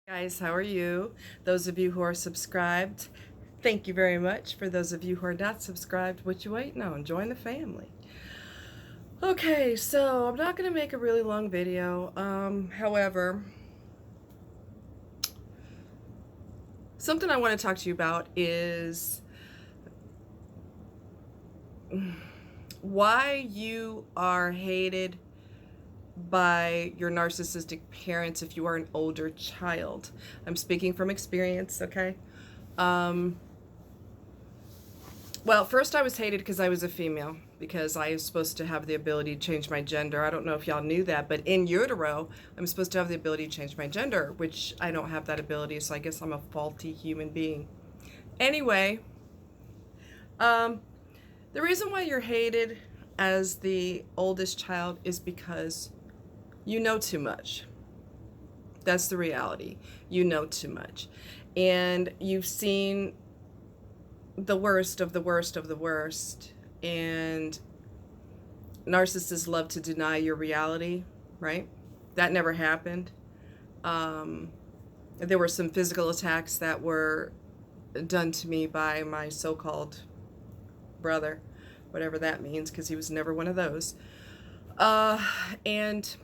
Guys, how are you? Those of you who are subscribed, thank you very much. For those of you who are not subscribed, what you waiting on? Join the family. Okay, so I'm not going to make a really long video. However, something I want to talk to you about is why you are hated by your narcissistic parents if you are an older child. I'm speaking from experience, okay? Um, Well, first I was hated because I was a female, because I was supposed to have the ability to change my gender. I don't know if y'all knew that, but in utero, I'm supposed to have the ability to change my gender, which I don't have that ability, so I guess I'm a faulty human being. Anyway, um, the reason why you're hated as the oldest child is because you know too much. That's the reality. You know too much. And you've seen the worst of the worst of the worst, and narcissists love to deny your reality, right? That never happened. um, there were some physical attacks that were done to me by my so-called brother, whatever that means, because he was never one of those. And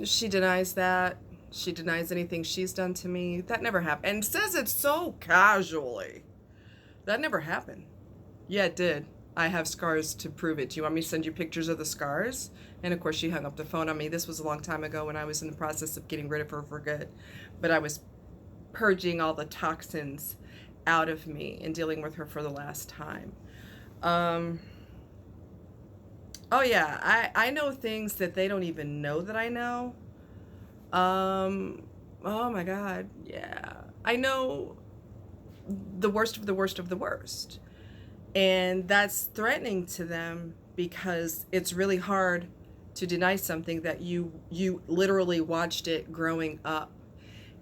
she denies that. She denies anything she's done to me. That never happened, and says it so casually. That never happened. Yeah, it did. I have scars to prove it. Do you want me to send you pictures of the scars? And of course, she hung up the phone on me. This was a long time ago when I was in the process of getting rid of her for good. But I was purging all the toxins out of me and dealing with her for the last time. Um, oh, yeah, I know things that they don't even know that I know. Oh my God, yeah. I know the worst of the worst of the worst. And that's threatening to them because it's really hard to deny something that you literally watched it growing up,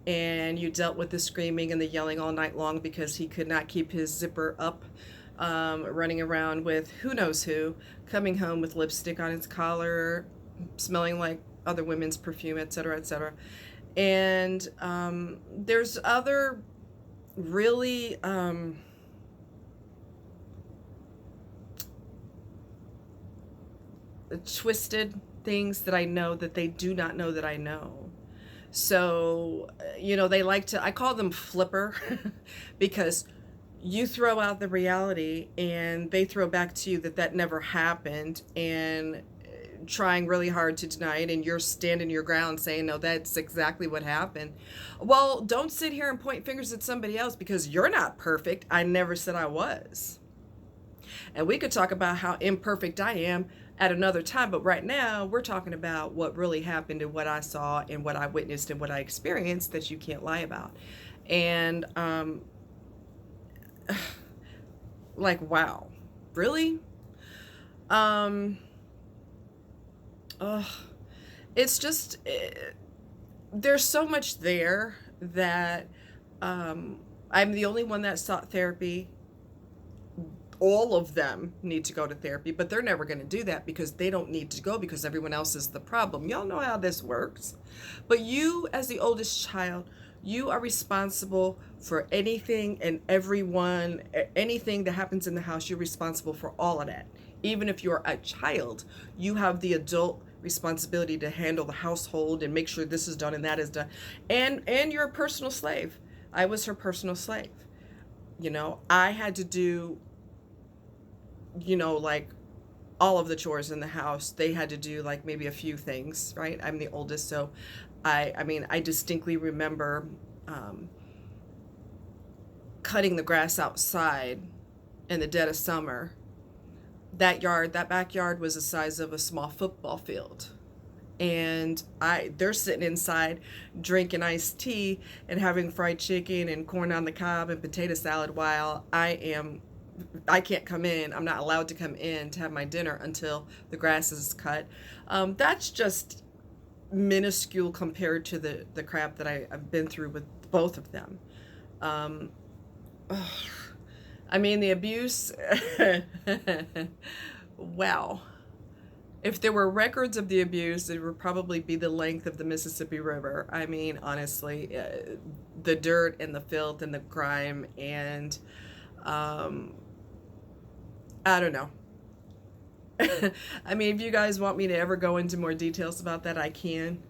and you dealt with the screaming and the yelling all night long because he could not keep his zipper up, running around with who knows who, coming home with lipstick on his collar, smelling like other women's perfume, etc., etc. And there's other really twisted things that I know that they do not know that I know. So, they like to, I call them flipper because you throw out the reality and they throw back to you that that never happened, and trying really hard to deny it, and you're standing your ground saying, no, that's exactly what happened. Well, don't sit here and point fingers at somebody else because you're not perfect. I never said I was. And we could talk about how imperfect I am at another time, but right now we're talking about what really happened and what I saw and what I witnessed and what I experienced that you can't lie about. And like, wow, really? Um ugh. It's just there's so much there that I'm the only one that sought therapy. All of them need to go to therapy, but they're never going to do that because they don't need to go because everyone else is the problem. Y'all know how this works. But you, as the oldest child, you are responsible for anything and everyone, anything that happens in the house. You're responsible for all of that. Even if you're a child, you have the adult responsibility to handle the household and make sure this is done and that is done. And you're a personal slave. I was her personal slave. I had to do, like, all of the chores in the house. They had to do like maybe a few things, right? I'm the oldest, so I mean, I distinctly remember cutting the grass outside in the dead of summer. That backyard was the size of a small football field. And they're sitting inside drinking iced tea and having fried chicken and corn on the cob and potato salad while I can't come in. I'm not allowed to come in to have my dinner until the grass is cut. That's just minuscule compared to the crap that I've been through with both of them. Um, I mean, the abuse, wow. If there were records of the abuse, it would probably be the length of the Mississippi River. I mean, honestly, the dirt and the filth and the crime and um, I don't know. I mean, if you guys want me to ever go into more details about that, I can.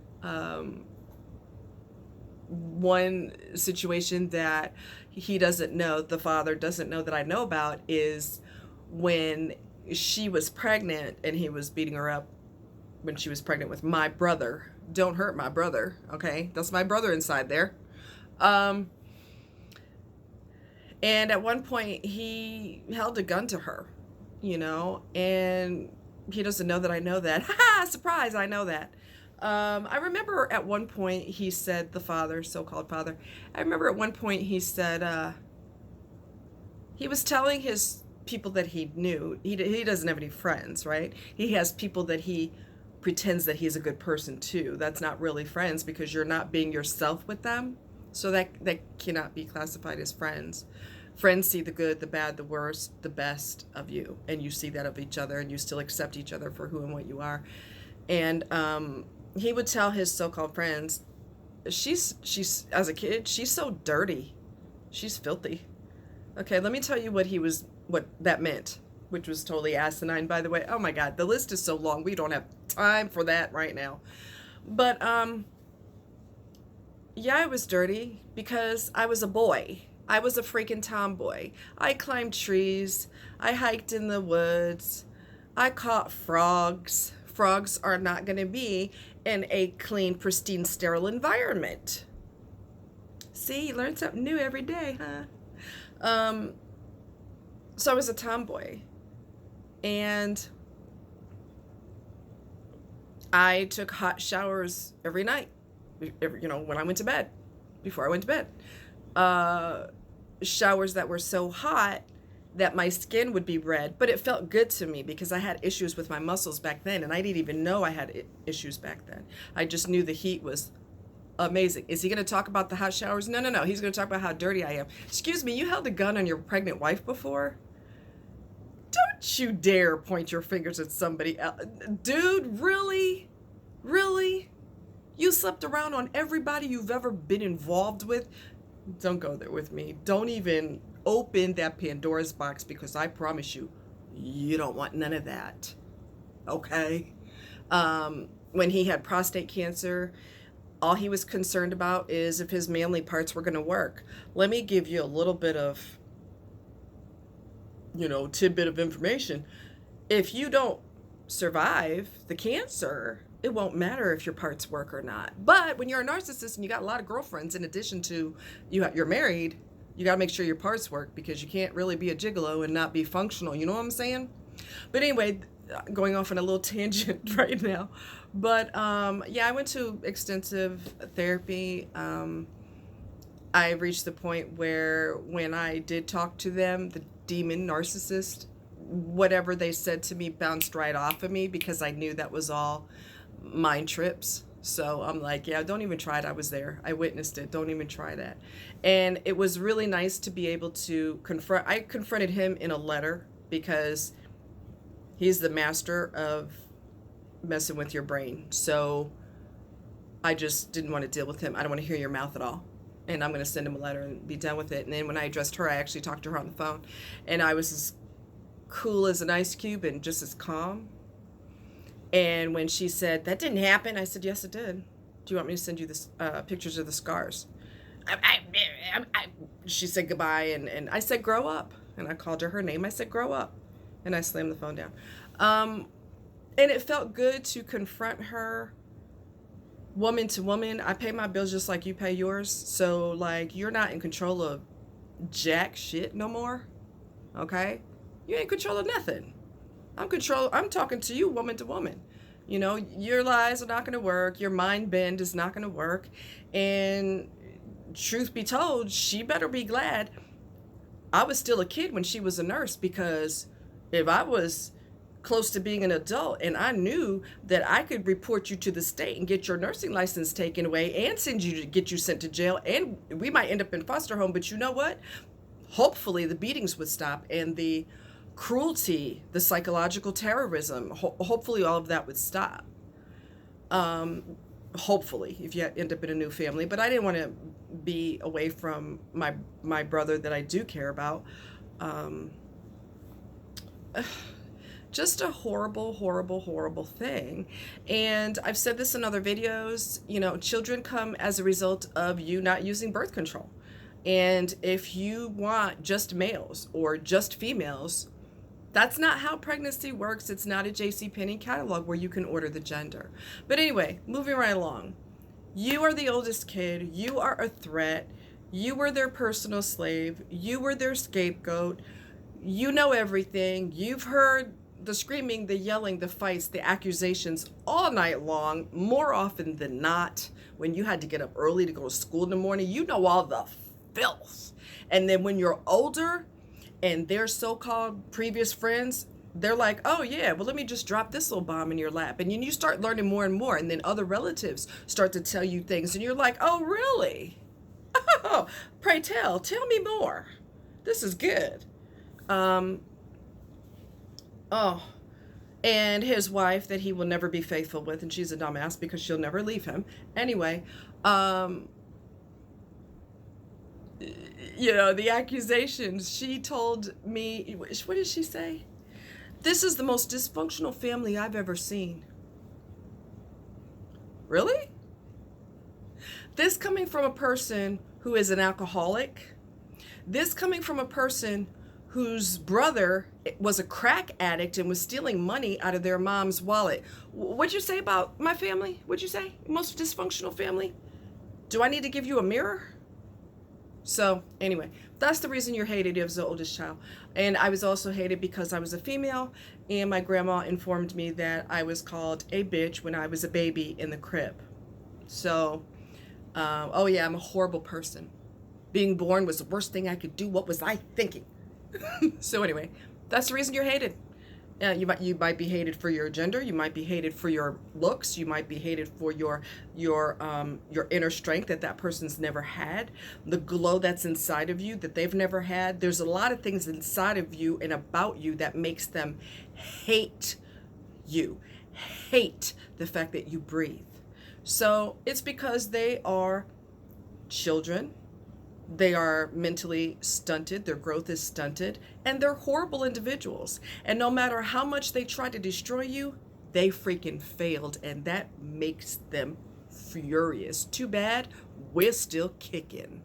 One situation that he doesn't know, the father doesn't know that I know about, is when she was pregnant and he was beating her up when she was pregnant with my brother. Don't hurt my brother, okay? That's my brother inside there. Um, and at one point, he held a gun to her, and he doesn't know that I know that. Ha ha! Surprise! I know that. I remember at one point he said, the father, so-called father, I remember at one point he said, he was telling his people that he knew, he doesn't have any friends, right? He has people that he pretends that he's a good person too. That's not really friends because you're not being yourself with them. So that cannot be classified as friends. Friends see the good, the bad, the worst, the best of you, and you see that of each other, and you still accept each other for who and what you are. And he would tell his so-called friends, she's as a kid, she's so dirty, she's filthy. Okay, let me tell you what that meant, which was totally asinine, by the way. Oh my God, the list is so long. We don't have time for that right now. But yeah, I was dirty because I was a boy. I was a freaking tomboy. I climbed trees. I hiked in the woods. I caught frogs. Frogs are not going to be in a clean, pristine, sterile environment. See, you learn something new every day, huh? So I was a tomboy. And I took hot showers every night, when I went to bed, before I went to bed. Showers that were so hot that my skin would be red, but it felt good to me because I had issues with my muscles back then, and I didn't even know I had issues back then. I just knew the heat was amazing. Is he going to talk about the hot showers? No. He's going to talk about how dirty I am. Excuse me, you held a gun on your pregnant wife before? Don't you dare point your fingers at somebody else. Dude, really? Really? You slept around on everybody you've ever been involved with? Don't go there with me. Don't even open that Pandora's box because I promise you, you don't want none of that. Okay? When he had prostate cancer, all he was concerned about is if his manly parts were going to work. Let me give you a little bit of, tidbit of information. If you don't survive the cancer, it won't matter if your parts work or not. But when you're a narcissist and you got a lot of girlfriends, in addition to you're married, you got to make sure your parts work because you can't really be a gigolo and not be functional. You know what I'm saying? But anyway, going off on a little tangent right now. But yeah, I went to extensive therapy. I reached the point where when I did talk to them, the demon narcissist, whatever they said to me bounced right off of me because I knew that was all mind trips. So I'm like, yeah, don't even try it. I was there. I witnessed it. Don't even try that. And it was really nice to be able to I confronted him in a letter because he's the master of messing with your brain. So I just didn't want to deal with him. I don't want to hear your mouth at all. And I'm going to send him a letter and be done with it. And then when I addressed her, I actually talked to her on the phone. And I was as cool as an ice cube and just as calm. And when she said, that didn't happen, I said, yes, it did. Do you want me to send you this pictures of the scars? She said goodbye, and I said, grow up. And I called her name. I said, grow up. And I slammed the phone down. And it felt good to confront her woman to woman. I pay my bills just like you pay yours. So, like, you're not in control of jack shit no more. Okay? You ain't in control of nothing. I'm talking to you woman to woman. Your lies are not going to work. Your mind bend is not going to work. And truth be told, she better be glad I was still a kid when she was a nurse, because if I was close to being an adult and I knew that I could report you to the state and get your nursing license taken away and get you sent to jail, and we might end up in foster home, but you know what? Hopefully the beatings would stop and the cruelty, the psychological terrorism. Hopefully all of that would stop. Hopefully, if you end up in a new family. But I didn't want to be away from my brother that I do care about. Just a horrible, horrible, horrible thing. And I've said this in other videos, you know, children come as a result of you not using birth control. And if you want just males or just females, that's not how pregnancy works. It's not a JCPenney catalog where you can order the gender. But anyway, moving right along. You are the oldest kid. You are a threat. You were their personal slave. You were their scapegoat. You know everything. You've heard the screaming, the yelling, the fights, the accusations all night long, more often than not. When you had to get up early to go to school in the morning, you know all the filth. And then when you're older and their so-called previous friends, they're like, oh yeah, well, let me just drop this little bomb in your lap. And then you start learning more and more. And then other relatives start to tell you things. And you're like, oh, really? Oh, pray tell me more. This is good. Oh, and his wife that he will never be faithful with, and she's a dumbass because she'll never leave him. Anyway, you know, the accusations, she told me, what did she say? This is the most dysfunctional family I've ever seen. Really? This coming from a person who is an alcoholic, this coming from a person whose brother was a crack addict and was stealing money out of their mom's wallet. What'd you say about my family? What'd you say? Most dysfunctional family? Do I need to give you a mirror? So anyway, that's the reason you're hated as the oldest child. And I was also hated because I was a female, and my grandma informed me that I was called a bitch when I was a baby in the crib. So, oh yeah, I'm a horrible person. Being born was the worst thing I could do. What was I thinking? So anyway, that's the reason you're hated. You might be hated for your gender. You might be hated for your looks. You might be hated for your inner strength that person's never had, the glow that's inside of you that they've never had. There's a lot of things inside of you and about you that makes them hate you, hate the fact that you breathe. So it's because they are children. They are mentally stunted, their growth is stunted, and they're horrible individuals. And no matter how much they try to destroy you, they freaking failed, and that makes them furious. Too bad, we're still kicking.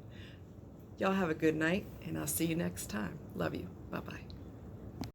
Y'all have a good night, and I'll see you next time. Love you. Bye-bye.